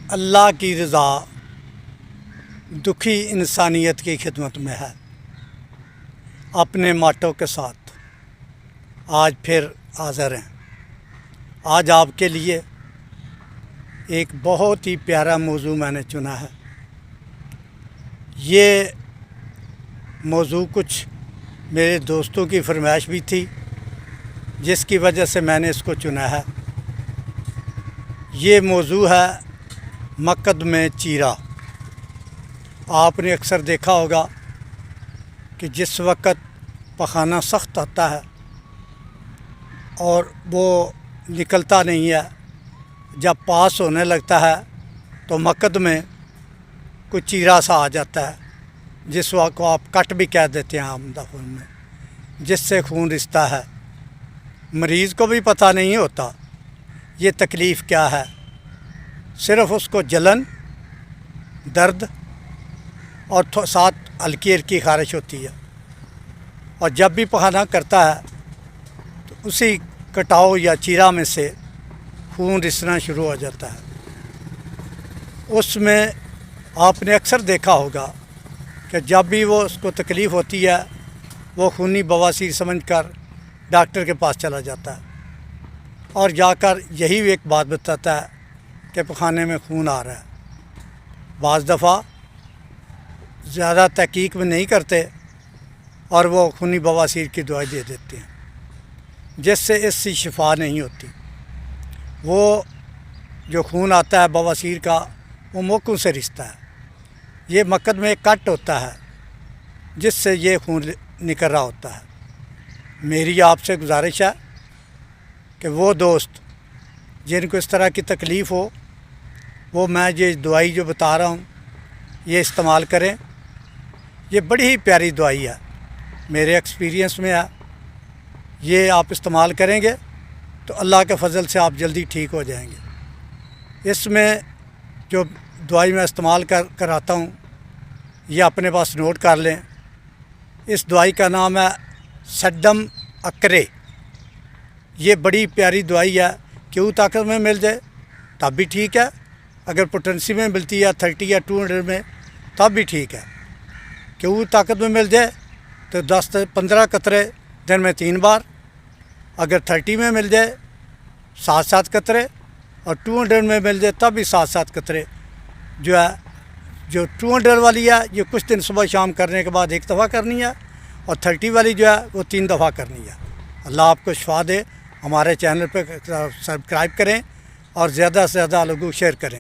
اللہ کی رضا دکھی انسانیت کی خدمت میں ہے۔ اپنے ماٹو کے ساتھ آج پھر حاضر ہیں۔ آج آپ کے لیے ایک بہت ہی پیارا موضوع میں نے چنا ہے۔ یہ موضوع کچھ میرے دوستوں کی فرمائش بھی تھی، جس کی وجہ سے میں نے اس کو چنا ہے۔ یہ موضوع ہے مکد میں چیرا۔ آپ نے اکثر دیکھا ہوگا کہ جس وقت پخانہ سخت آتا ہے اور وہ نکلتا نہیں ہے، جب پاس ہونے لگتا ہے تو مکد میں کوئی چیرا سا آ جاتا ہے، جس وقت کو آپ کٹ بھی کہہ دیتے ہیں عام دفعہ میں، جس سے خون رستا ہے۔ مریض کو بھی پتہ نہیں ہوتا یہ تکلیف کیا ہے، صرف اس کو جلن، درد اور ساتھ ہلکی ہلکی خارش ہوتی ہے، اور جب بھی پخانہ کرتا ہے تو اسی کٹاؤ یا چیرا میں سے خون رسنا شروع ہو جاتا ہے۔ اس میں آپ نے اکثر دیکھا ہوگا کہ جب بھی وہ اس کو تکلیف ہوتی ہے، وہ خونی بواسیر سمجھ کر ڈاکٹر کے پاس چلا جاتا ہے، اور جا کر یہی ایک بات بتاتا ہے کہ پخانے میں خون آ رہا ہے۔ بعض دفعہ زیادہ تحقیق میں نہیں کرتے اور وہ خونی بواسیر کی دوائی دے دیتے ہیں، جس سے اس سے شفا نہیں ہوتی۔ وہ جو خون آتا ہے بواسیر کا، وہ موقعوں سے رستا ہے۔ یہ مکد میں ایک کٹ ہوتا ہے جس سے یہ خون نکل رہا ہوتا ہے۔ میری آپ سے گزارش ہے کہ وہ دوست جن کو اس طرح کی تکلیف ہو، وہ میں یہ دوائی جو بتا رہا ہوں یہ استعمال کریں۔ یہ بڑی ہی پیاری دوائی ہے، میرے ایکسپیرینس میں ہے۔ یہ آپ استعمال کریں گے تو اللہ کے فضل سے آپ جلدی ٹھیک ہو جائیں گے۔ اس میں جو دوائی میں استعمال کراتا ہوں یہ اپنے پاس نوٹ کر لیں۔ اس دوائی کا نام ہے سڈم اکرے۔ یہ بڑی پیاری دوائی ہے۔ کیوں طاقت میں مل جائے تب بھی ٹھیک ہے، اگر پوٹنسی میں ملتی ہے 30 یا 200 میں تب بھی ٹھیک ہے۔ کیوں طاقت میں مل جائے تو 10 سے 15 قطرے دن میں 3 بار، اگر 30 میں مل جائے 7 قطرے، اور 200 میں مل جائے تب بھی 7 قطرے جو 200 والی ہے یہ کچھ دن صبح شام کرنے کے بعد 1 دفعہ کرنی ہے، اور 30 والی جو ہے وہ 3 دفعہ کرنی ہے۔ اللہ آپ کو شفا دے۔ ہمارے چینل پہ سبسکرائب کریں اور زیادہ سے زیادہ لوگوں کو شیئر کریں۔